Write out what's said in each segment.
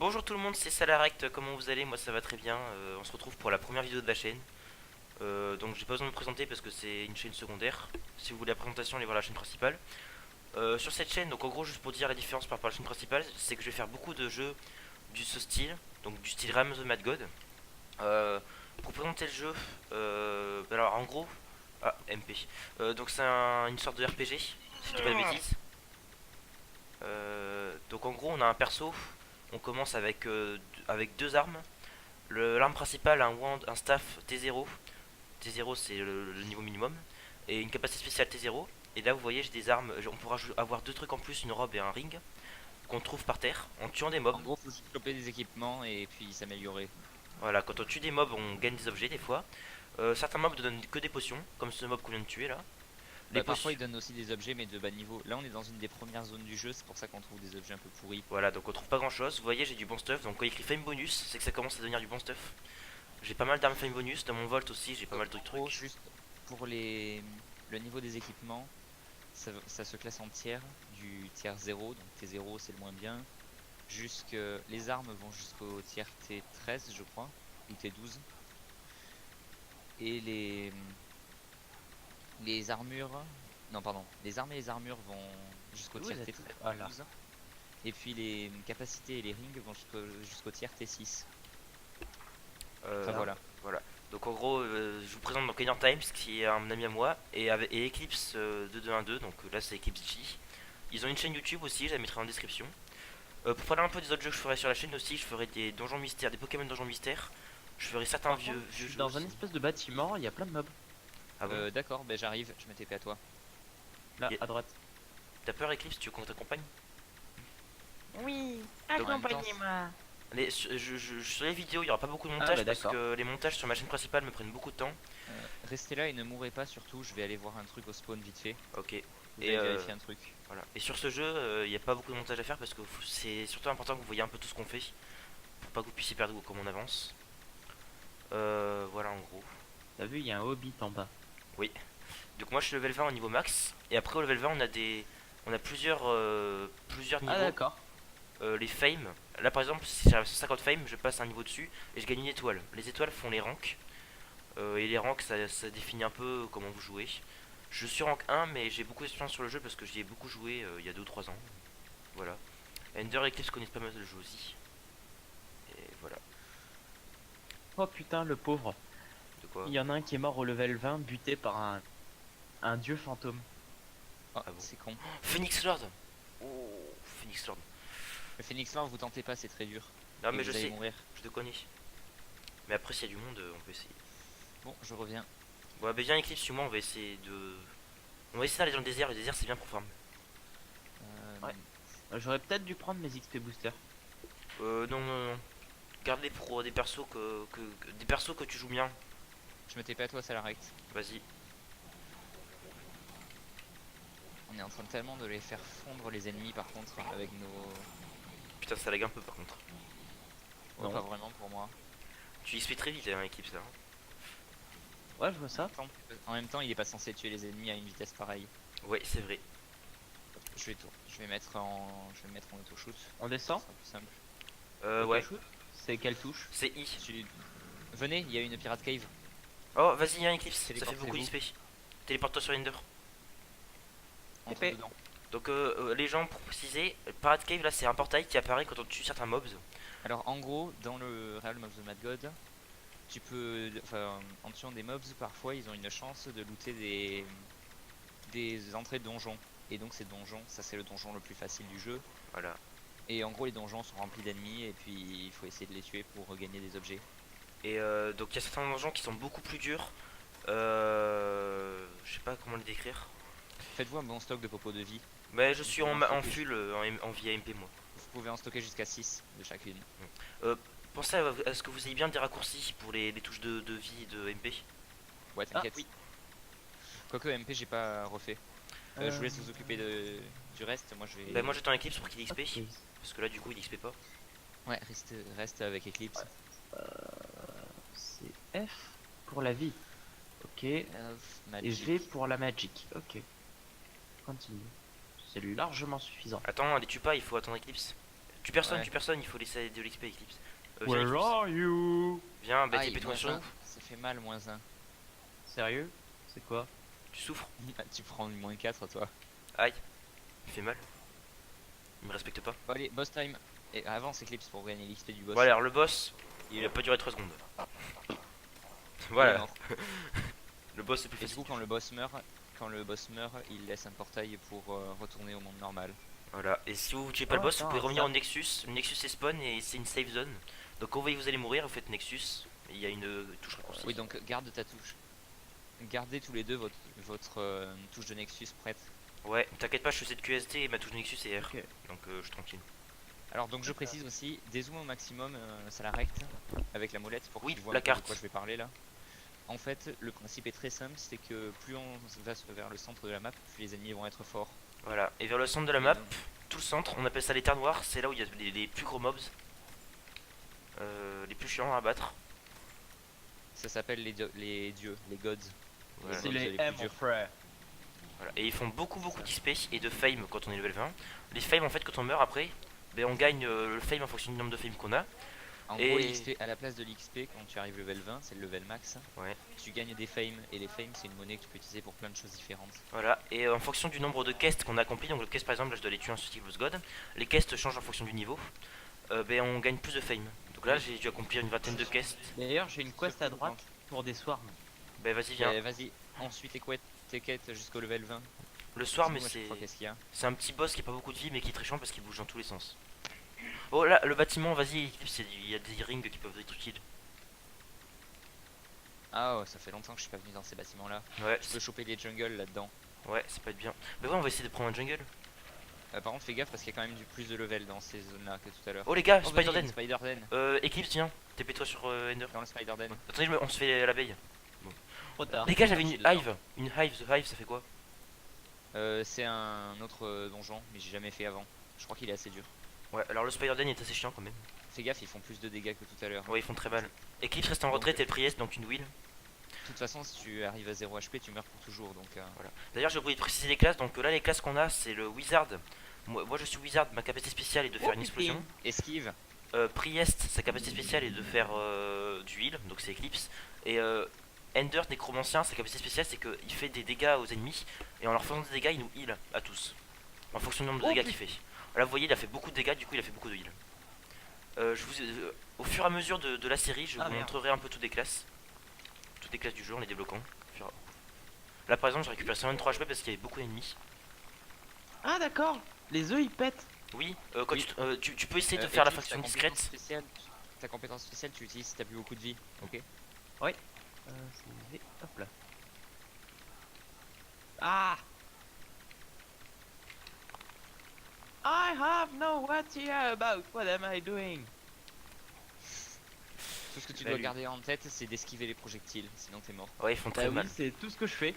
Bonjour tout le monde, c'est Salarect, comment vous allez? Moi ça va très bien. On se retrouve pour la première vidéo de la chaîne. Donc j'ai pas besoin de me présenter parce que c'est une chaîne secondaire. Si vous voulez la présentation, allez voir la chaîne principale. Sur cette chaîne, donc en gros juste pour dire la différence par rapport à la chaîne principale, c'est que je vais faire beaucoup de jeux du ce style, donc du style Realm of the Mad God. Euh, pour présenter le jeu, alors en gros, MP. Donc c'est une sorte de RPG, si je dis pas de bêtises. Donc en gros on a un perso, on commence avec deux armes. L'arme principale a un wand, un staff T0. T0 c'est le niveau minimum. Et une capacité spéciale T0. Et là vous voyez j'ai des armes, on pourra avoir deux trucs en plus, une robe et un ring, qu'on trouve par terre en tuant des mobs. En gros, faut juste choper des équipements et puis s'améliorer. Voilà, quand on tue des mobs on gagne des objets des fois. Certains mobs ne donnent que des potions, comme ce mob qu'on vient de tuer là. Les Bah, parfois, potions. ils donnent aussi des objets, mais de bas niveau. Là, on est dans une des premières zones du jeu, c'est pour ça qu'on trouve des objets un peu pourris. Voilà, donc on trouve pas grand chose. Vous voyez j'ai du bon stuff, donc quand il écrit fame bonus, c'est que ça commence à devenir du bon stuff. J'ai pas mal d'armes fame bonus, dans mon volt aussi j'ai pas mal de En gros, trucs. juste pour le niveau des équipements, ça se classe en tiers, du tiers 0, donc T0 c'est le moins bien. Les armes vont jusqu'au tiers T13, je crois, ou T12. Et les armures, non, pardon, les armes et les armures vont jusqu'au Vous tiers êtes T13. voilà. Et puis les capacités et les rings vont jusqu'au tiers T6. Enfin Là, voilà. voilà. Donc en gros, je vous présente donc Enier Times qui est un ami à moi et Eclipse 2212, donc là c'est Eclipse G. Ils ont une chaîne YouTube aussi, je la mettrai en description. Pour parler un peu des autres jeux que je ferai sur la chaîne aussi, je ferai des donjons mystères, des Pokémon donjons mystères. Je ferai certains Par contre, je vieux suis jeux dans un aussi. espèce de bâtiment, il y a plein de mobs. Ah bon? D'accord, ben j'arrive, je me TP à toi. Là, Y a- à droite. T'as peur Eclipse, tu veux qu'on t'accompagne? Oui, En même temps, accompagnez-moi. Sur les vidéos, il y aura pas beaucoup de Ah montage bah parce d'accord. que les montages sur ma chaîne principale me prennent beaucoup de temps. restez là et ne mourrez pas surtout, je vais aller voir un truc au spawn vite fait. Ok. Vous Et allez vérifier un truc. voilà. Et sur ce jeu, il n'y a pas beaucoup de montage à faire parce que c'est surtout important que vous voyez un peu tout ce qu'on fait pour pas que vous puissiez perdre comme on avance. Voilà en gros. T'as vu, il y a un hobbit en bas. Oui. Donc moi je suis level 20 au niveau max et après au level 20 on a plusieurs Ah niveaux. d'accord. Les fame. Là par exemple si j'arrive à 150 fame, je passe un niveau dessus et je gagne une étoile. Les étoiles font les ranks. Et les ranks ça définit un peu comment vous jouez. Je suis rank 1 mais j'ai beaucoup d'expérience sur le jeu parce que j'y ai beaucoup joué il y a 2 ou 3 ans. Voilà. Ender et Eclipse connaissent pas mal le jeu aussi. Et voilà. Oh putain, le pauvre. De quoi? Il y en a un qui est mort au level 20, buté par un dieu fantôme. Oh, Ah bon. c'est con. Phoenix Lord. Oh, Phoenix Lord. Le Phoenix Lord, vous tentez pas, c'est très dur. Non Et mais vous je allez sais, mourir. je te connais. Mais après s'il y a du monde, on peut essayer. Bon, je reviens. Bon, bah viens Eclipse, suis-moi, on va essayer de... On va essayer d'aller dans le désert c'est bien pour farm. Euh, Ouais. J'aurais peut-être dû prendre mes XP boosters. Non, non, non. Garde-les pour des persos des persos que tu joues bien. Je me TP à toi, Salarect. Vas-y. On est en train tellement de les faire fondre les ennemis par contre avec nos... Putain, ça lag un peu par contre. Oh, Non. pas vraiment pour moi. Tu XP très vite, hein, Eclipse là. Ouais, je vois ça. En même temps, il est pas censé tuer les ennemis à une vitesse pareille. Ouais, c'est vrai. Je vais me mettre en auto shoot. On descend. Ce sera plus simple. Ouais. Shoot. C'est quelle touche? C'est I. Venez, il y a une pirate cave. Oh, vas-y, viens Eclipse, ça fait Téléportez-vous. beaucoup d'XP. Téléporte-toi sur Ender. Entre TP. dedans. Donc les gens, pour préciser, Parade Cave là c'est un portail qui apparaît quand on tue certains mobs. Alors en gros, dans le Realm of the Mad God, tu peux, enfin, en tuant des mobs, parfois ils ont une chance de looter des entrées de donjons. Et donc ces donjons, ça c'est le donjon le plus facile du jeu. Voilà. Et en gros les donjons sont remplis d'ennemis et puis il faut essayer de les tuer pour gagner des objets. Et donc il y a certains donjons qui sont beaucoup plus durs. Je sais pas comment les décrire. Faites-vous un bon stock de popos de vie. Mais je suis en Ok. full en vie AMP moi. Vous pouvez en stocker jusqu'à 6 de chacune. Pensez à ce que vous ayez bien des raccourcis pour les touches de vie et de MP. Ouais, Ah t'inquiète. oui. Quoique MP, j'ai pas refait. Je vous laisse vous occuper du reste. Moi je vais. Bah moi j'attends Eclipse pour qu'il XP. Ok. Parce que là du coup il XP pas. Ouais, reste avec Eclipse. C'est F pour la vie. Ok. Et Magic. G pour la magic. Ok. Continue. C'est largement suffisant. Attends, les tue pas, il faut attendre Eclipse. personne, Ouais. tu personne, il faut laisser de l'XP Eclipse. Viens, Where Eclipse. are you? Viens, bah Aïe, TP-toi moins sur nous. 1. Ça fait mal, moins 1. Sérieux? C'est quoi? Tu souffres. Tu prends une moins 4 toi. Aïe. Il fait mal. Il me respecte pas. Bon, allez, boss time. Et avance Eclipse pour gagner l'XP du boss. Bon, alors le boss, il a pas duré 3 secondes. Voilà, le boss c'est plus Et du facile. coup, quand le boss meurt, il laisse un portail pour retourner au monde normal. Voilà, et si vous tuez pas le Oh, boss, vous attends, pouvez revenir ça. au Nexus. Le Nexus est spawn et c'est une safe zone. Donc quand vous allez mourir, vous faites Nexus. Et il y a une touche raccourci. Oui, donc garde ta touche. Gardez tous les deux votre touche de Nexus prête. Ouais, t'inquiète pas, je fais cette QST et ma touche de Nexus est R. Ok. Donc je suis tranquille. Alors donc je précise aussi, dézoom au maximum ça la recte avec la molette pour que Oui, tu vois la un peu carte. de quoi je vais parler là. En fait, le principe est très simple, c'est que plus on va vers le centre de la map, plus les ennemis vont être forts. Voilà, et vers le centre de la Et map, donc, tout le centre, on appelle ça les terres noires, c'est là où il y a les plus gros mobs. Les plus chiants à battre. ça s'appelle les dieux, les gods. Voilà. C'est gods les plus M, mon durs. frère. Voilà. Et ils font beaucoup d'XP et de fame quand on est level 20. Les fame en fait quand on meurt après, ben, on gagne le fame en fonction du nombre de fame qu'on a. En Et- gros, l'XP, à la place de l'XP, quand tu arrives level 20, c'est le level max, Ouais. tu gagnes des fames, et les fames c'est une monnaie que tu peux utiliser pour plein de choses différentes. Voilà, et en fonction du nombre de quests qu'on a accompli, donc le quest par exemple, là je dois les tuer un Steve Boss God, les quests changent en fonction du niveau, ben, on gagne plus de fame. Donc là j'ai dû accomplir une vingtaine de quests. D'ailleurs, j'ai une quest à Surtout droite pour des swarms. Ben vas-y viens. Vas-y, ensuite tes quêtes jusqu'au level 20. Le soir mais Dis-moi chaque c'est fois qu'est-ce qu'il y a. c'est un petit boss qui a pas beaucoup de vie mais qui est très chiant parce qu'il bouge dans tous les sens. Oh là le bâtiment, vas-y, il y a des rings qui peuvent être utiles. Ah ouais, ça fait longtemps que je suis pas venu dans ces bâtiments là. Ouais, Je peux choper les jungles là-dedans. ouais, ça peut être bien. Mais ouais, on va essayer de prendre un jungle. Par contre, fais gaffe parce qu'il y a quand même du plus de level dans ces zones là que tout à l'heure. Oh les gars, Oh, vas-y, Spider-Den. Spider-Den. Eclipse, tiens, TP-toi sur Ender. Dans le Spider-Den. Attendez, on se fait l'abeille. Trop tard. Les gars, j'avais une J'ai dedans. hive. Une hive, the hive, ça fait quoi? C'est un autre donjon, mais j'ai jamais fait avant. Je crois qu'il est assez dur. Ouais, alors le Spider-Den est assez chiant quand même. Fais gaffe, ils font plus de dégâts que tout à l'heure. Ouais, ils font très mal. Eclipse reste en retraite et Priest, donc une wheel. De toute façon, si tu arrives à 0 HP, tu meurs pour toujours. Donc, Voilà. D'ailleurs, j'ai oublié de préciser les classes. Donc là, les classes qu'on a, c'est le Wizard. Moi, je suis Wizard. Ma capacité spéciale est de faire une explosion. esquive. Priest, sa capacité spéciale est de faire du heal, donc c'est Eclipse. Et Ender, nécromancien, sa capacité spéciale, c'est qu'il fait des dégâts aux ennemis. Et en leur faisant des dégâts, il nous heal à tous. En fonction du nombre de dégâts qu'il fait. Là, vous voyez, il a fait beaucoup de dégâts, du coup, il a fait beaucoup de heal. Au fur et à mesure de la série, je vous merde. montrerai un peu toutes les classes. Toutes les classes du jeu en les débloquant. Là, par exemple, j'ai récupéré seulement 3 HP parce qu'il y avait beaucoup d'ennemis. Ah, d'accord. Les œufs ils pètent. Oui, quand Oui. tu peux essayer de faire la Eclipse, faction ta compétence discrète. spéciale, ta compétence spéciale, tu utilises si t'as plus beaucoup de vie. Ok. Hop là. Ah. I have no idea about what am I doing. Tout ce que tu Bah, dois lui. garder en tête, c'est d'esquiver les projectiles, sinon t'es mort. Ouais, ils font Bah très oui, mal. c'est tout ce que je fais.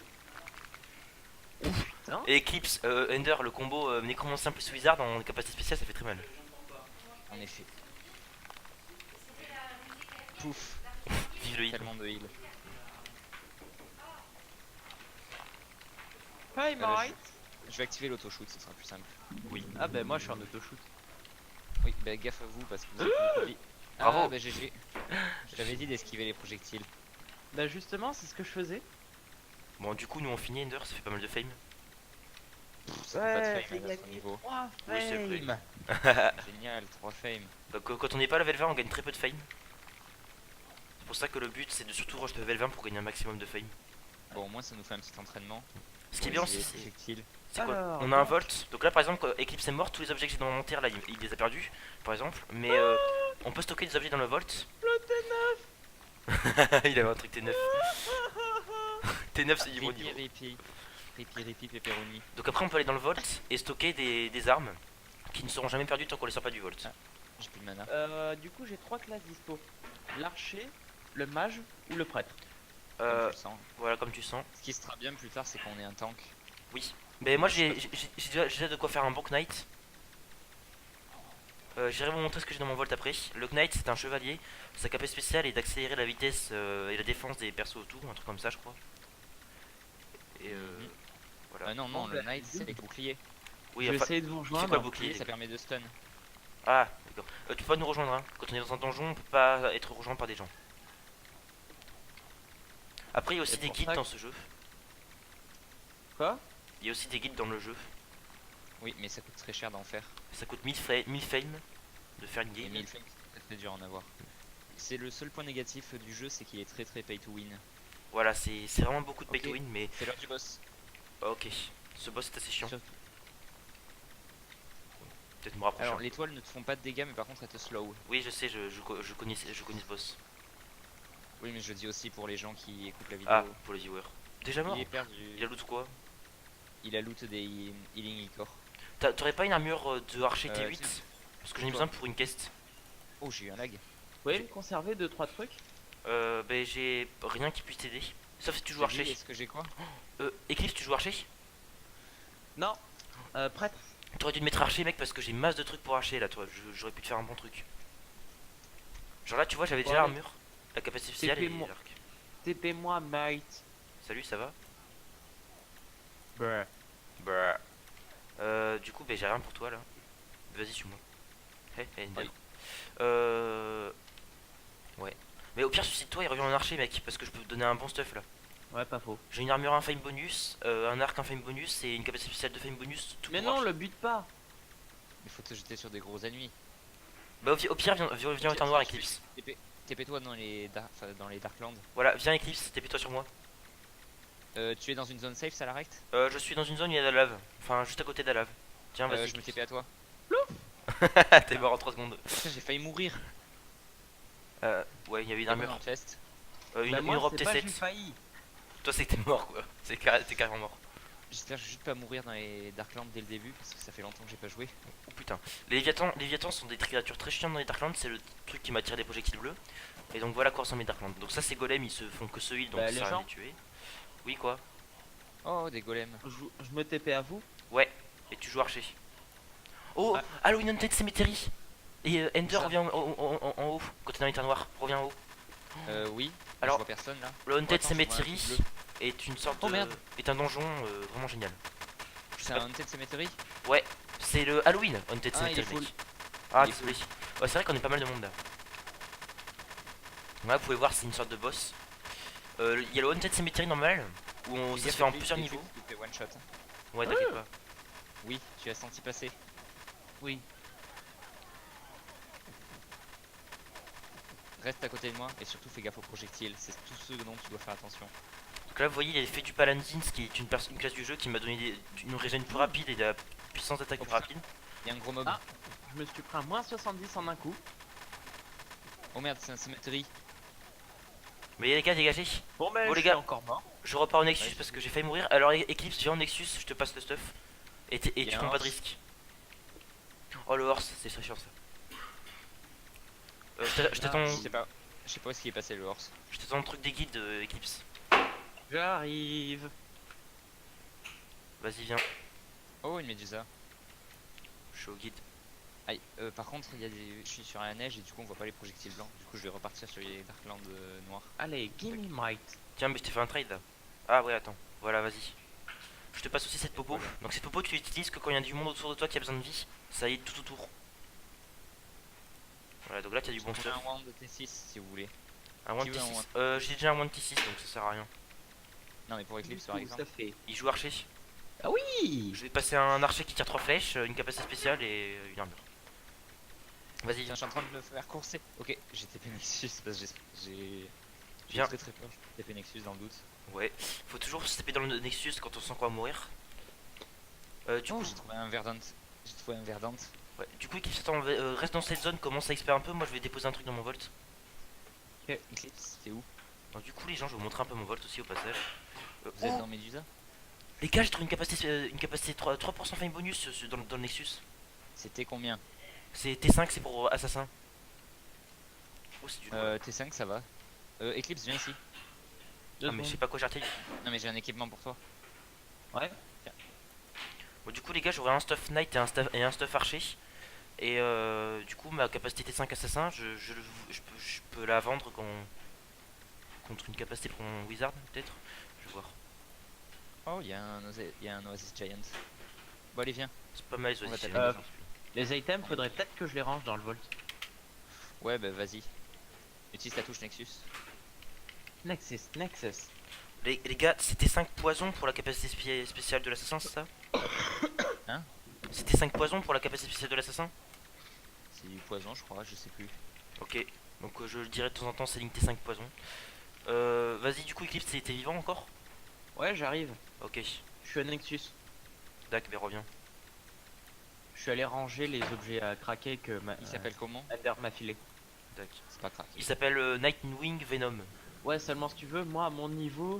Oh putain. Et Eclipse, Ender, le combo nécromancien plus wizard en capacité spéciale, ça fait très mal. En effet. Pouf, Vive le heal. tellement de heal. Hey là, mate. Je vais activer l'auto-shoot, ce sera plus simple. Ah bah moi je suis en auto-shoot. Oui, bah gaffe à vous parce que vous avez beaucoup de vie. Bravo. Ah bah GG. Je t'avais dit d'esquiver les projectiles. Bah justement c'est ce que je faisais. Bon, du coup, nous on finit Ender, ça fait pas mal de fame. Ça fait pas de fame à notre niveau. 3 Oui, c'est vrai. fame. Génial, 3 fame. Donc, quand on n'est pas level 20, on gagne très peu de fame. C'est pour ça que le but c'est de surtout rush level 20 pour gagner un maximum de fame. Bon, au moins ça nous fait un petit entraînement. Ce qui est pour bien essayer aussi, les projectiles. c'est quoi? Alors, On a un volt. Donc là, par exemple, quand Eclipse est mort, tous les objets que j'ai dans mon inventaire là, il les a perdus, par exemple. Mais on peut stocker des objets dans le vault. Il avait un truc T9. T9, c'est du bon niveau. Ripi, pepperoni. Donc après, on peut aller dans le vault et stocker des armes qui ne seront jamais perdues tant qu'on les sort pas du vault. Ah. J'ai plus de mana. Du coup j'ai 3 classes dispo. L'archer, le mage ou le prêtre. Comme Euh, tu le sens. voilà, comme tu sens. Ce qui sera bien plus tard, c'est qu'on ait un tank. Oui. Mais moi, j'ai déjà de quoi faire un bon knight. J'irai vous montrer ce que j'ai dans mon vault après. Le knight, c'est un chevalier. Sa capacité spéciale est d'accélérer la vitesse et la défense des persos autour, un truc comme ça, je crois. Et Mhm. voilà. Non, Bon, le bah, knight, c'est avec bouclier. Oui, je vais enfin, essayer de vous c'est quoi rejoindre. le bouclier? Ça permet de stun. Ah, d'accord. Tu peux pas nous rejoindre, hein. Quand on est dans un donjon, on peut pas être rejoint par des gens. Après, il y a aussi Et des pour guides ça dans ce jeu. Quoi? Il y a aussi des guides dans le jeu. Oui, mais ça coûte très cher d'en faire. Ça coûte 1000 fame de faire une Et guide. 1000 flames, c'est très dur à en avoir. C'est le seul point négatif du jeu, c'est qu'il est très très pay to win. Voilà, c'est vraiment beaucoup de pay Ok. to win, mais C'est l'heure du boss. ok. Ce boss est assez chiant. Surtout- Peut-être me rapprocher. Alors un les toiles ne te font pas de dégâts, mais par contre elles te slow. peu. Oui, je sais, je connais ce boss. Oui, mais je le dis aussi pour les gens qui écoutent la vidéo. Ah, pour les viewers. Déjà mort. Il est perdu. Il a loot quoi? Il a loot des healing icor. T'aurais pas une armure de archer T8? tiens. Parce que j'en ai Toi. besoin pour une quest. Oh, j'ai eu un lag. Vous pouvez me conserver 2-3 trucs? Ben j'ai rien qui puisse t'aider. Sauf si tu joues T'as vu, archer. est-ce que j'ai quoi? Eclipse, tu joues archer? Non. Prêtre. T'aurais dû te mettre archer, mec, parce que j'ai masse de trucs pour archer là, toi. J'aurais pu te faire un bon truc. Genre là, tu vois, j'avais déjà Ouais. l'armure, la capacité spéciale et TP-moi. l'arc. TP-moi, mate. Salut, ça va? Bruh. Bah. Du coup, ben j'ai rien pour toi là. Vas-y, suis-moi. Hey, hey, Oui. Ouais. Mais au pire, suicide-toi et reviens en archer, mec, parce que je peux te donner un bon stuff là. Ouais, pas faux. J'ai une armure infame bonus, un arc infame bonus et une capacité spéciale de fame bonus. Tout Mais pour non, archer. le bute pas. Il faut te jeter sur des gros ennemis. Bah, au pire, viens au étang noir, Eclipse. TP-toi dans les dans les Darklands. Voilà, viens, Eclipse, TP-toi sur moi. Tu es dans une zone safe, ça l'arrête? Je suis dans une zone où il y a de la lave. Enfin, juste à côté de la lave. Tiens, vas-y. Je me TP à toi. T'es mort en 3 secondes. Putain, j'ai failli mourir. Ouais, il y avait une Y'a quoi armure. dans le chest? Une, Bah, une moi, robe c'est pas, j'ai T7. failli. Toi, c'est que t'es mort quoi. T'es carrément mort. J'espère juste pas mourir dans les Darklands dès le début parce que ça fait longtemps que j'ai pas joué. Oh putain. Les Léviathans sont des créatures très chiantes dans les Darklands. C'est le truc qui m'attire des projectiles bleus. Et donc voilà quoi ressemblent les Darklands. Donc ça, c'est golem, ils se font que ce heal donc Bah, ça les sert à gens. les tuer. Oui, quoi. Oh, des golems. Je me TP à vous. Ouais, et tu joues archer. Oh, Ah. Halloween Haunted Cemetery. Et Ender Ça. revient en haut, quand t'es dans l'état noir. Reviens en haut. Oui. Alors, je vois personne là. Le Haunted Attends, je vois un Cemetery truc bleu. est une sorte Oh, de. merde. Est un donjon vraiment génial. C'est un Haunted Cemetery? C'est le Halloween Haunted Ah, il est Cemetery. full. Ah, Il est désolé. Ouais, c'est vrai qu'on est pas mal de monde là. Là, vous pouvez voir, c'est une sorte de boss. Il y a le Haunted Cemetery normal, où ça se fait en plusieurs niveaux. Tu fais one shot. Ouais, t'inquiète pas. Oui, tu as senti passer. Oui. Reste à côté de moi et surtout fais gaffe aux projectiles. C'est tout ce dont tu dois faire attention. Donc là, vous voyez, il a fait du Paladin, ce qui est une classe du jeu qui m'a donné une régène plus rapide et de la puissance d'attaque Oh, plus putain. rapide. Il y a un gros mob. Ah. Je me suis pris un moins 70 en un coup. Oh merde, c'est un cemetery. Mais les gars, dégagez. Bon, ben, Bon, je les suis gars. encore mort. Je repars au Nexus Ouais, parce que j'ai failli mourir. Alors, Eclipse, viens au Nexus, je te passe le stuff. Et Il y tu a prends un pas de horse. risque. Oh, le horse, c'est très chiant ça. Je t'attends Je sais pas où est-ce qu'il est passé le horse. je t'attends le truc des guides, Eclipse. J'arrive. Vas-y, viens. Oh, une médusa. Je suis au guide. Aïe, par contre, je suis sur la neige et du coup on voit pas les projectiles blancs. Du coup je vais repartir sur les Darklands noirs. Allez, give me might. Tiens, mais je t'ai fait un trade là. Ah, ouais, attends. Voilà, vas-y. Je te passe aussi cette popo. Donc, cette popo, tu l'utilises que quand il y a du monde autour de toi qui a besoin de vie. Ça aide tout autour. Voilà, donc là, tu as du bon Je stuff. prends un wand de T6 si vous voulez. Un One Qui veut un T6. J'ai déjà un One T6 donc ça sert à rien. Non mais pour Eclipse par Du coup, exemple. ça fait. Il joue archer. Ah oui. Je vais passer un archer qui tire 3 flèches, une capacité spéciale et une armure. Vas-y, Tiens, viens. je suis en train de le faire courser. Ok, j'ai TP Nexus parce que j'ai Viens. très peur. J'ai TP Nexus dans le doute. Ouais, faut toujours se taper dans le Nexus quand on sent qu'on va mourir. Du Oh, coup, j'ai trouvé un verdant. J'ai trouvé un verdant. ouais. Du coup, Eclipse, attends, reste dans cette zone, commence à expérer un peu. Moi, je vais déposer un truc dans mon Volt. Eclipse, t'es où? Donc, du coup, les gens, je vais vous montrer un peu mon Volt aussi au passage. Vous êtes Oh, dans Medusa? les gars, j'ai trouvé une capacité 3% fame bonus dans le Nexus. C'était combien? C'est T5, c'est pour assassin. Oh, c'est du lourd. T5 ça va. Eclipse, viens ici. Deux Ah, mais je sais secondes. pas quoi j'ai retiré. Non mais j'ai un équipement pour toi. Ouais. Bon, du coup, les gars, j'aurai un stuff Knight et un stuff Archer. Et du coup, ma capacité T5 assassin, je peux la vendre contre une capacité pour mon Wizard, peut-être. Je vais voir. Oh, il y a un Oasis Giant. Bon allez viens. C'est pas mal, les On va Oasis taper Giants. Euh, Les items, faudrait peut-être que je les range dans le vault. Ouais, bah vas-y. Utilise ta touche Nexus. Nexus. Les gars, c'était 5 poisons pour la capacité spéciale de l'assassin, c'est ça? Hein? C'était 5 poisons pour la capacité spéciale de l'assassin? C'est du poison, je crois, je sais plus. Ok, donc je le dirai de temps en temps, c'est limité 5 poisons. Vas-y, du coup, Eclipse, t'es vivant encore? Ouais, j'arrive. Ok, Je suis à Nexus. Dac, ben reviens. Je suis allé ranger les objets à craquer que Il s'appelle comment? Ender m'a filé. Dac. C'est pas craqué. Il s'appelle Nightwing Venom. Ouais, seulement si tu veux, moi, à mon niveau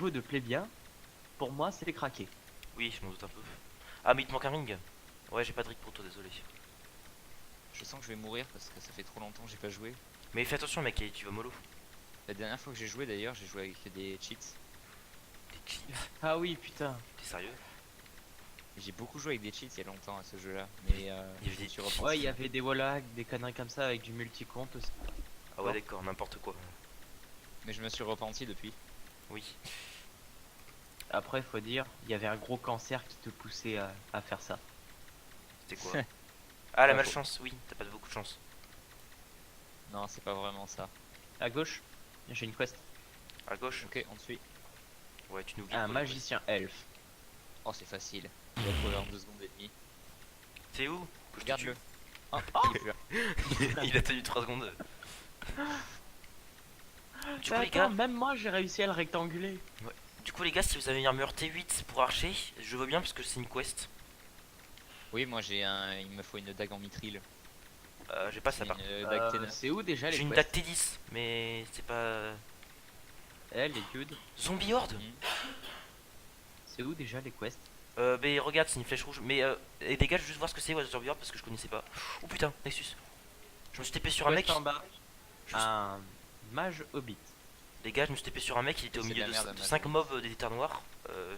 de plébien, pour moi, c'est craqué. Oui, je m'en doute un peu. Ah, mais il te manque un ring. Ouais, j'ai pas de ring pour toi, désolé. Je sens que je vais mourir parce que ça fait trop longtemps que j'ai pas joué. Mais fais attention, mec, tu vas mollo. La dernière fois que j'ai joué d'ailleurs, j'ai joué avec des cheats. T'es cheat. Ah oui, putain. T'es sérieux? J'ai beaucoup joué avec des cheats il y a longtemps à ce jeu-là, mais Il y avait je me des suis repenti. Ouais, il y avait des wallhacks, des conneries comme ça avec du multi-compte aussi. Ah ouais, d'accord, n'importe quoi. Mais je me suis repenti depuis. Oui. Après, faut dire, il y avait un gros cancer qui te poussait à faire ça. C'était quoi? Ah, la Pas faux. malchance, oui, t'as pas beaucoup de chance. Non, c'est pas vraiment ça. À gauche, j'ai une quest. À gauche? Ok, on te suit. Ouais, tu nous Un magicien elfe. Oh, c'est facile. Il va trouver en 2 secondes et demie. T'es où? Que je te Regarde-le. tue. Oh, il est plus là. Il a tenu 3 secondes. Du Mais coup, les attends, gars, même moi j'ai réussi à le rectanguler. si vous avez une armure T8 pour archer, je veux bien parce que c'est une quest. Oui, moi j'ai un. Il me faut une dague en mithril. J'ai pas ça par Une dague T9. C'est où déjà les J'ai une quests dague T10, mais c'est pas. Elle les dudes. Zombie Horde? Mhm. C'est où déjà les quests Mais regarde, c'est une flèche rouge. Mais et les gars, je veux juste voir ce que c'est, ouais, Zombie Horde parce que je connaissais pas. Oh putain, Nexus. Je me suis tapé sur un mec. Quest en bas. Je- Un mage hobbit. Les gars, je me suis tapé sur un mec, il était au C'est de milieu la merde, de mage. 5 mobs des terres noires.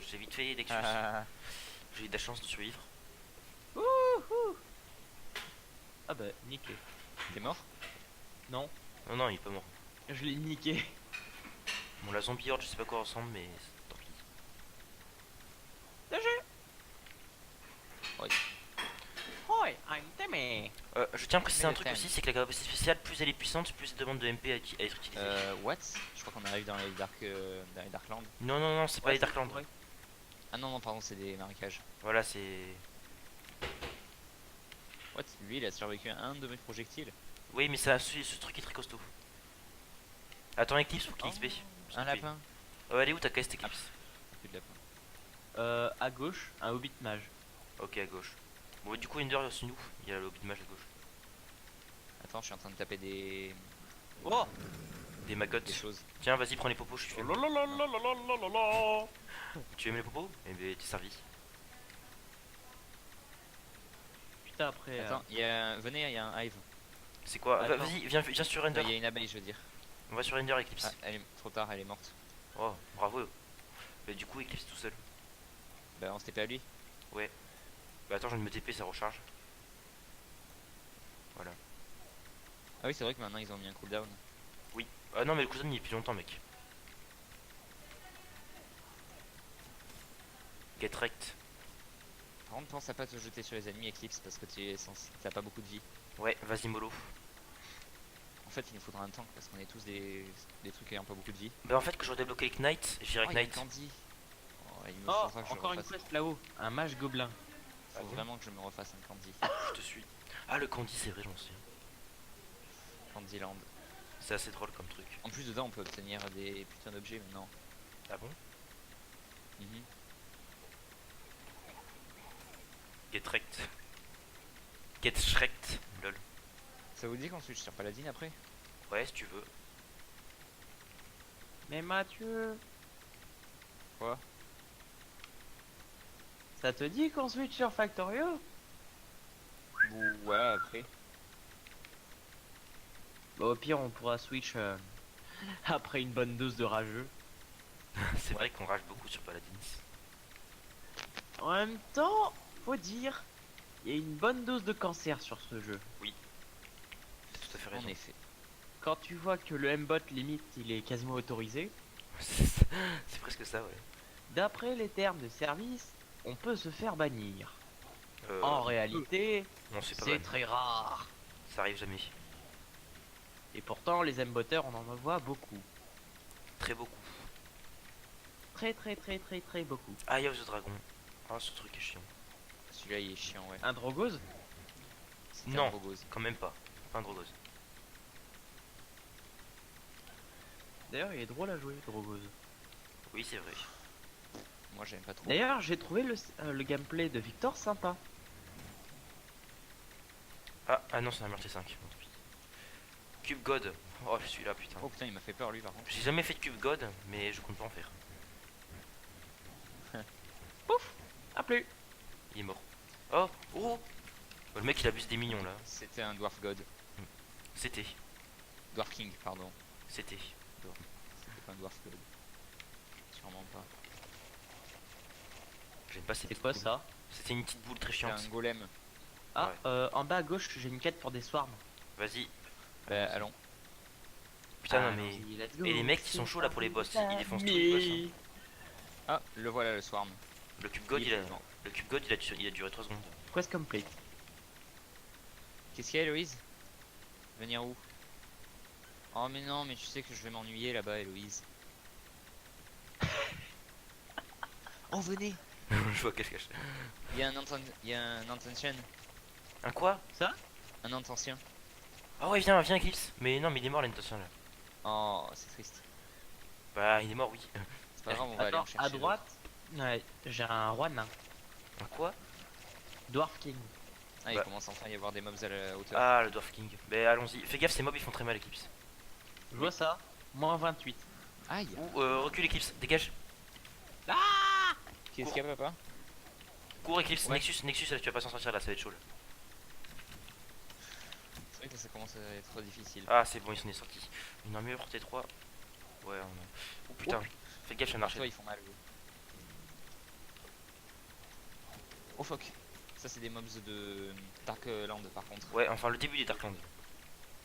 J'ai vite fait Nexus. Ah, J'ai eu de la chance de survivre. Ah bah niqué. T'es mort? Non, Non, non, il est pas mort. je l'ai niqué. Bon, la Zombie Horde, je sais pas quoi ressemble, mais tant pis. Hoi, I'm Timmy. Je tiens à préciser Mais un le truc thème. aussi, c'est que la capacité spéciale, plus elle est puissante, plus elle demande de MP à être utilisée. What? Je crois qu'on arrive dans les Darklands. Non, non, non, c'est pas les Darklands. Ouais. Ah non, non, pardon, c'est des marécages. Voilà, c'est. What? Lui, il a survécu à un de mes projectiles. Oui, mais ça, ce truc est très costaud. Attends, Eclipse pour qu'il Oh, XP. Un lapin? Elle est où ta quest Eclipse? Plus de lapin. À gauche, un hobbit mage. Ok, à gauche. Bon, du coup, Ender, c'est nous. Il y a le Hobbit Mage à gauche. Attends, je suis en train de taper des Oh Des maggots. choses. Tiens, vas-y, prends les popos, je suis Oh là là là là là là là là. Tu aimes les popos? Eh ben, t'es servi. Putain après. Attends, venez, il y a un hive. C'est quoi? Attends. Vas-y, viens sur Ender. Il y a une abeille, je veux dire. On va sur Ender Eclipse. Ah, elle est trop tard, elle est morte. Oh, bravo. Mais du coup, Eclipse tout seul. Bah, on se TP à lui. Bah, attends, je viens de me TP, ça recharge. Voilà. Ah oui, c'est vrai que maintenant ils ont mis un cooldown. Ah non, mais le cooldown il est depuis longtemps, mec. Get wrecked. Par contre, pense à pas te jeter sur les ennemis Eclipse parce que t'as pas beaucoup de vie. Ouais, vas-y, mollo. En fait, il nous faudra un tank parce qu'on est tous des trucs ayant pas beaucoup de vie. Bah, en fait, que j'aurais débloqué Ignite, j'irai Oh, il y a Ignite. Candy. Oh, il me Oh, faudra que je encore une refasse. quest là-haut. Un mage gobelin. Faut Ah bon vraiment que je me refasse un Candy. Je te suis. Ah, le Candy, c'est vrai, j'en sais. Candyland. C'est assez drôle comme truc. En plus, dedans, on peut obtenir des putains d'objets maintenant. Ah bon? Mhm. Get wrecked. Get shreked. Lol. Ça vous dit qu'on switch sur Paladin après? Ouais, si tu veux. Mais Mathieu. Quoi? Ça te dit qu'on switch sur Factorio? Ouais, après. Bah, au pire, on pourra switch après une bonne dose de rageux. C'est vrai qu'on rage beaucoup sur Paladins. En même temps, faut dire, il y a une bonne dose de cancer sur ce jeu. C'est tout à fait En raison. effet. Quand tu vois que le M-bot limite, il est quasiment autorisé, C'est presque ça, ouais. d'après les termes de service, on peut se faire bannir. En réalité, Non, c'est pas c'est mal. très rare. Ça arrive jamais. Et pourtant, les emboteurs, on en voit beaucoup. Très beaucoup. Très beaucoup. Eye of the Dragon. Ah, ce truc est chiant. Celui-là il est chiant, ouais. Un Drogose? C'était Non. un Drogose. Quand même pas. Pas un Drogos. D'ailleurs, il est drôle à jouer, Drogose. Oui, c'est vrai. Moi j'aime pas trop. D'ailleurs, j'ai trouvé le gameplay de Victor sympa. Ah non, c'est un Meurtre 5. Bon, tant pis. Cube God. Oh, je suis là, putain. Oh putain, il m'a fait peur lui par contre. J'ai jamais fait de Cube God, mais je compte pas en faire. Pouf! Ah plus! Il est mort. Oh. Oh. Le mec, il abuse des minions là. C'était un Dwarf God. C'était. Dwarf King, pardon. C'était. C'était pas un Dwarf God. Sûrement pas. J'aime pas ces C'est petites quoi boules. ça? C'était une petite boule très C'était chiante. un golem. Ah, Ouais. en bas à gauche, j'ai une quête pour des swarms. Vas-y. Bah allons. Putain, Ah, non mais. allons-y, let's go. Et les mecs qui sont chauds là pour les boss, ils défoncent tous Mais- les boss. Hein. Ah, le voilà le Swarm. Le Cube God, Il il est a. vivant. Le Cube God, il a duré 3 secondes. Quest complete. Qu'est-ce qu'il y a Héloïse? Venir où? Oh mais non, mais tu sais que je vais m'ennuyer là-bas Héloïse. Oh venez! Je vois cache-cache. Il y a un intention. Un quoi? Un intention. Ah ouais, viens, Eclipse. Mais non, mais il est mort l'intention là. Oh, c'est triste. Bah, il est mort, oui. C'est pas grave, on va aller en Attends, chercher. à droite, ouais, j'ai un roi nain. Un quoi? Dwarf King. Ah, il Bah. commence enfin à y avoir des mobs à la hauteur. Ah, le Dwarf King. Bah, allons-y. Fais gaffe, ces mobs ils font très mal, Eclipse. Je vois ça. Moins 28. Aïe! Ou recule, Eclipse. Dégage. Qu'est-ce qu'il y a, papa? Cours, Eclipse. Ouais. Nexus, là, tu vas pas s'en sortir là, ça va être chaud là. C'est vrai que ça commence à être difficile. Ah, c'est bon, il s'en est sorti. Une armure T3. Ouais, on a. Oh putain. Fais gaffe, il y a un Toi, archer. ils font mal. eux. Oh fuck! Ça, c'est des mobs de Darkland par contre. Ouais, enfin, le début des Darklands.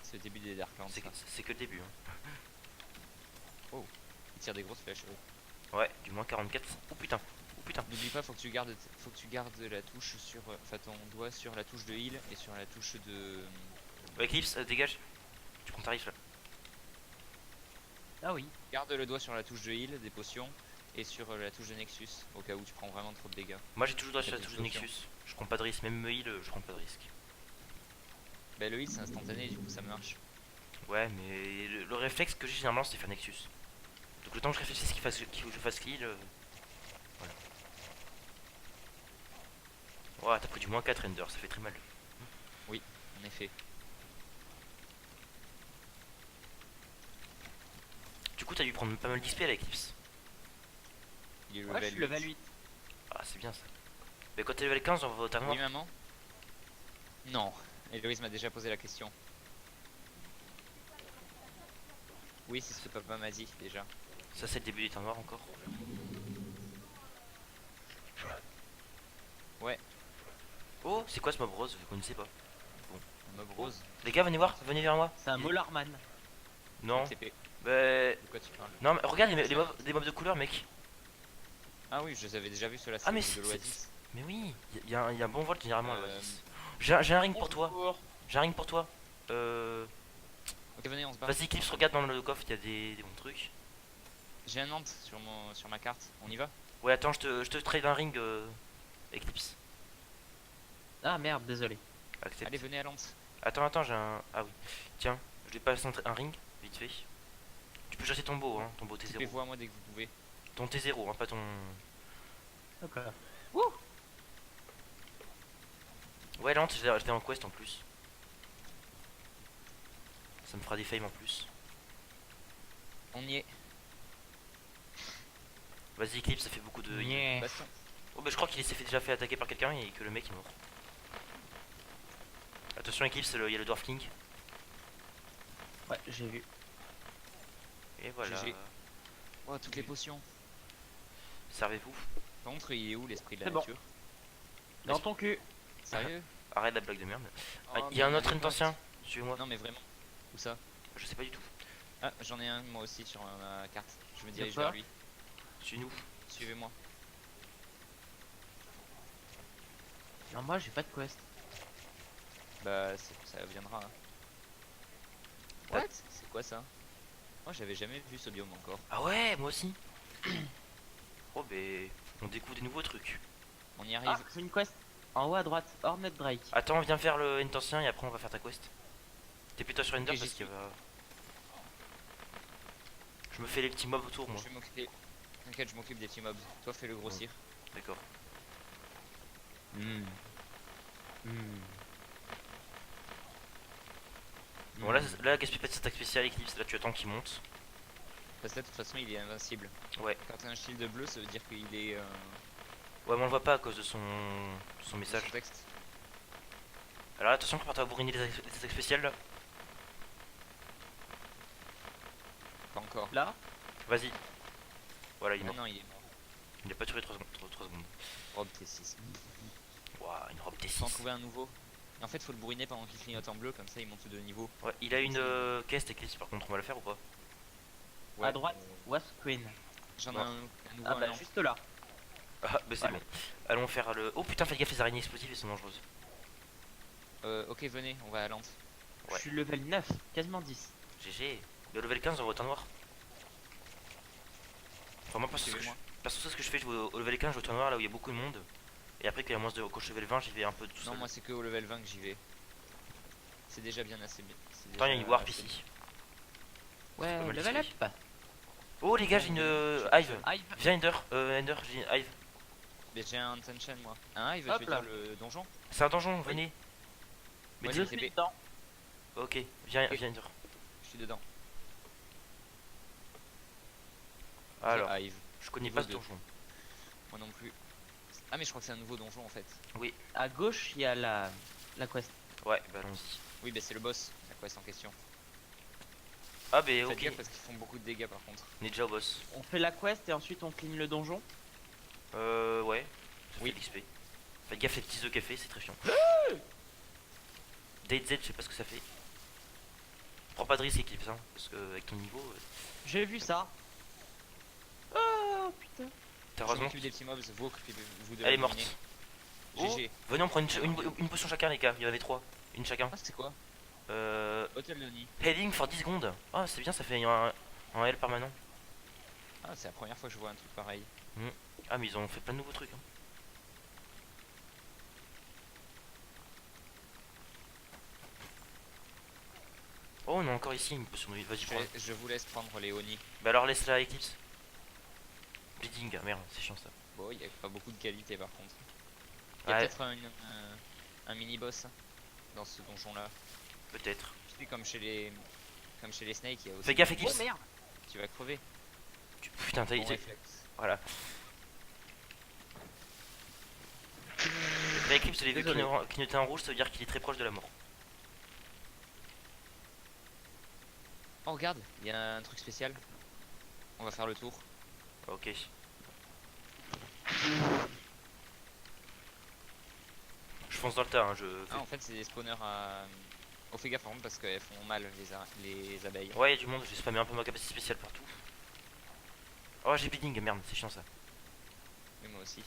C'est le début des Darklands. C'est ça. c'est que le début. Hein. Ils tirent des grosses flèches. Ouais, du moins 44. Oh putain. Oh putain. N'oublie pas, faut que tu gardes la touche sur, enfin ton doigt sur la touche de heal et sur la touche de. Ouais, Eclipse, dégage. Tu prends tarif là. Ah oui. Garde le doigt sur la touche de heal des potions et sur la touche de Nexus au cas où tu prends vraiment trop de dégâts. Moi, j'ai toujours le droit sur la Faites touche de des Nexus. Je prends pas de risque. Même me heal, je prends pas de risque. Bah le heal c'est instantané, du coup ça marche. Ouais, mais le réflexe que j'ai généralement, c'est faire Nexus. Donc le temps que je réfléchisse qu'il faut que je fasse heal. Voilà. Ouais, t'as pris du moins 4 Ender, ça fait très mal. En effet. Du coup, t'as dû prendre pas mal d'XP à l'Eclipse. Il est Ouais, je suis level 8. Ah, c'est bien ça. Mais quand t'es level 15, on va au terrain. Oui maman? Non. Héloïse m'a déjà posé la question. Oui, c'est ce que papa m'a dit déjà. Ça, c'est le début des temps noirs encore. Ouais, Oh, c'est quoi ce mob rose? Vous connaissez pas? un mob rose. Les gars, venez voir, venez vers moi. C'est un Molarman. Non. TP. Bah. De quoi tu parles? Non, mais regarde les mobs de couleur, mec. Ah oui, je les avais déjà vus sur la Ah, mais série de c'est- l'Oasis. Mais oui, il y a un bon volt généralement à Euh, l'Oasis. J'ai un ring pour toi. J'ai un ring pour toi. Ok, venez, on se bat. Vas-y, Eclipse, regarde dans le coffre, il y a des bons trucs. J'ai un Nantes sur ma carte. On y va? Ouais, attends, je te trade un ring, Eclipse. Ah merde, désolé. Accepte. Allez, venez à Nantes. Attends, j'ai un. Ah oui. Tiens, je vais passer un ring, vite fait. Tu peux chasser ton beau, hein, ton beau T0. Faites-vous à moi dès que vous pouvez. Ton T0, hein, pas ton. D'accord. Ouais, Lente, j'étais en quest en plus. Ça me fera des fames en plus. On y est. Vas-y, Eclipse, ça fait beaucoup de. Yeah. Baston. Oh, bah je crois qu'il s'est déjà fait attaquer par quelqu'un et que le mec est mort. Attention, Eclipse, il y a le Dwarf King. Ouais, j'ai vu. Et voilà. GG. Oh, toutes les potions. Servez-vous. Par contre, il est où l'esprit de la C'est bon. nature? Dans ton cul. Sérieux? Arrête la blague de merde. Ah, Oh, il y a un mais autre my ancien. Suivez-moi. God. Non, mais vraiment. Où ça? Je sais pas du tout. Ah, j'en ai un moi aussi sur ma carte. Je me dirige quoi vers lui. Suis-nous. Suivez-moi. Non, moi j'ai pas de quest. Bah ça viendra. Hein. Ouais. What? C'est quoi ça? Moi j'avais jamais vu ce biome encore. Ah ouais, moi aussi. Oh, ben, on découvre des nouveaux trucs. On y arrive. Ah, c'est une quest. En haut à droite, Hornet Drake. Attends, viens faire le End-Ancien et après on va faire ta quest. T'es plutôt sur Ender Ok, parce j'y qu'il suis. va. Je me fais les petits mobs autour, moi. Je vais m'occuper. T'inquiète, je m'occupe des petits mobs. Toi fais le grossir. D'accord. Hmm. Bon, là, gaspille pas de cette attaque spéciale, Eclipse. Là, tu attends qu'il monte. Parce que là de toute façon il est invincible. Ouais. Quand t'as un shield bleu ça veut dire qu'il est Ouais, mais on le voit pas à cause de son message. son texte. Alors attention, prépare-toi à bourriner les attaques spéciales là. Pas encore. Là, Vas-y. Voilà, il est Ah mort. non il est mort. Il a pas tué 3 secondes. 3 secondes. Robe T6. Waouh, une robe Faut en T6. trouver un nouveau. En fait faut le bourriner pendant qu'il clignote en bleu comme ça il monte de niveau. Ouais, il a une caisse Eclipse par contre, on va la faire ou pas? à droite, Wasp Queen. J'en ai Bon. un nouveau Ah bah un an. juste là. Ah, bah c'est Voilà. bon. Allons faire le. Oh putain, fais gaffe, les araignées explosives, elles sont dangereuses. Ok venez, on va à Lente. Ouais. Je suis level 9, quasiment 10. GG. Le level 15 on va au teint noir. Enfin, moi, Suivez-moi. parce que ce que je fais, je vais au level 15, je vais au teint noir là où il y a beaucoup de monde. Et après, quand il y a moins de. Quand je suis level 20, j'y vais un peu tout Non seul. moi c'est que au level 20 que j'y vais. C'est déjà bien assez bien. Attends, il y a une warp ici. Ouais, pas mal level discret. up. Oh les gars, j'ai une hive. Hive. Viens Ender, Ender, j'ai une hive. Mais j'ai un tension moi. Un hive, Hop tu veux là. dire le donjon? C'est un donjon, venez. Mais Ouais, Je j'ai suis TP. dedans. Ok, viens, Ok. viens Ender. Je suis dedans. Alors, J'ai hive. je connais Niveau pas ce 2. donjon. Moi non plus. Ah mais je crois que c'est un nouveau donjon en fait. À gauche, il y a la quest. Ouais, bah allons-y. Oui bah c'est le boss, la quest en question. Ah bah Faites ok, gaffe parce qu'ils font beaucoup de dégâts par contre. on est déjà au boss. On fait la quest et ensuite on clean le donjon. Ouais, ça Oui. fait l'XP. Faites gaffe les petits œufs qu'elle fait, c'est très chiant. Date Z, je sais pas ce que ça fait. Prends pas de risque Eclipse, hein, parce que avec ton niveau, J'ai vu ça. Oh putain. t'as Je raison. m'occupe des petits mobs, vous occupez-vous de Elle est la morte. dominer. Oh, GG. venez, on prend une potion chacun les gars, il y en avait 3. Une chacun. Ah c'est quoi? Hôtel Loni. Healing for 10 secondes. Ah, c'est bien, ça fait un L permanent. Ah c'est la première fois que je vois un truc pareil. Ah, mais ils ont fait plein de nouveaux trucs. Hein. Oh, on est encore ici, une potion de vie. Vas-y, prends. Je vous laisse prendre les Oni. Bah alors, laisse-la Eclipse. Bleeding, ah, merde, c'est chiant ça. Bon il y a pas beaucoup de qualité par contre. Il y Ouais. a peut-être un mini-boss dans ce donjon là. Peut-être. Tu sais comme chez les snakes il y a aussi. Fais gaffe, des Eclipse. Oh merde. Tu vas crever. Putain, t'as Bon été. réflexe. Voilà. Bah, Eclipse, les vues Désolé. clignoter en rouge, ça veut dire qu'il est très proche de la mort. Oh regarde, il y a un truc spécial. On va faire le tour. Ok. Je fonce dans le tas, hein, je. Ah en fait c'est des spawners à. Oh fais gaffe par contre parce qu'elles font mal les abeilles. Ouais, y a du monde, j'ai spammé un peu ma capacité spéciale partout. Oh, j'ai bleeding, merde, c'est chiant ça. Mais moi aussi.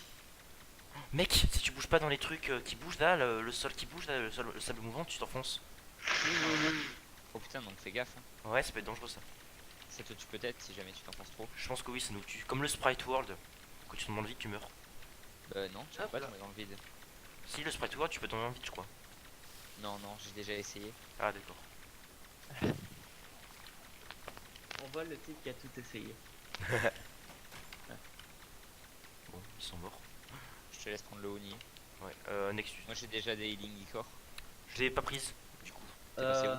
Mec, si tu bouges pas dans les trucs qui bougent là, le sol qui bouge là, le sable mouvant, tu t'enfonces. Oh putain donc fais gaffe. Hein. Ouais, ça peut être dangereux ça. Ça te tue peut-être si jamais tu t'enfonces trop. Je pense que oui, ça nous tue. Comme le Sprite World. Quand tu tombes dans le vide, tu meurs. Non, tu peux Hop pas là. tomber dans le vide. Si, le Sprite World, tu peux tomber dans le vide, je crois. Non, non, j'ai déjà essayé. Ah, d'accord. On voit le type qui a tout essayé. Bon, ils sont morts. Je te laisse prendre le Oni. Ouais, Nexus. Moi j'ai déjà des healing icor. Je l'ai pas prise, du coup. T'es passé où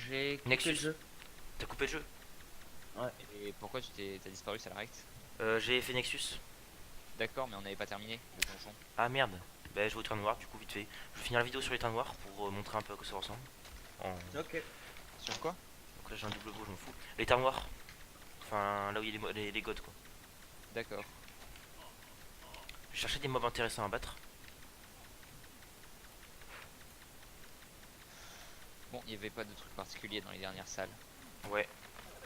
J'ai coupé Nexus. le jeu. T'as coupé le jeu? Et pourquoi t'as disparu ça l'arrête? J'ai fait Nexus. D'accord, mais on n'avait pas terminé le donjon. Ah merde. Bah, je vais au train noir, du coup, vite fait. Je vais finir la vidéo sur les trains noirs pour montrer un peu à quoi ça ressemble. Ok. Sur quoi? Donc là, j'ai un double beau, je m'en fous. Les trains noirs. Enfin, là où il y a les gods, quoi. D'accord. Je cherchais des mobs intéressants à battre. Bon, il n'y avait pas de truc particulier dans les dernières salles. Ouais.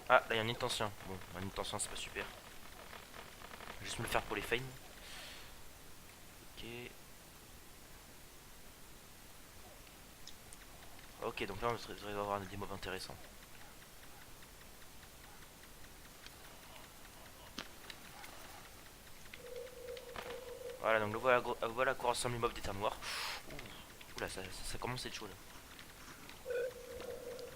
Ah, là, il y a un intention. Bon, un intention, c'est pas super. Je vais juste me le faire pour les feignes. Ok. Ok, donc là on devrait avoir des mobs intéressants. Voilà, donc voilà à quoi ressemble les mobs des terres noires. Oula, ça commence à être chaud là.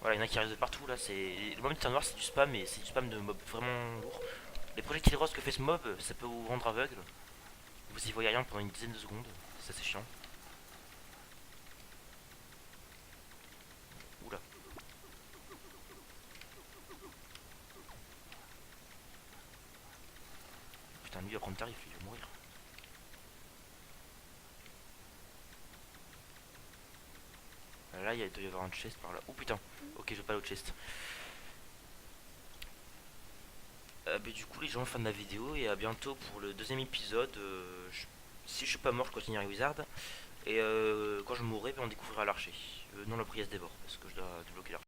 Voilà, il y en a qui arrivent de partout là. Le mob des terres noires, c'est du spam, mais c'est du spam de mob vraiment lourd. Les projectiles roses que fait ce mob, ça peut vous rendre aveugle. Vous y voyez rien pendant une dizaine de secondes. Ça, c'est chiant. Oula. Putain, lui il va prendre tarif, lui, il va mourir. Là, il doit y avoir un chest par là. Oh putain, ok, je vais pas aller au chest. Bah, du coup, les gens, fin de la vidéo, et à bientôt pour le deuxième épisode. Si je suis pas mort, je continuerai Wizard. Et quand je mourrai, ben, on découvrira l'archer. Non, la prière des bords, parce que je dois débloquer l'archer.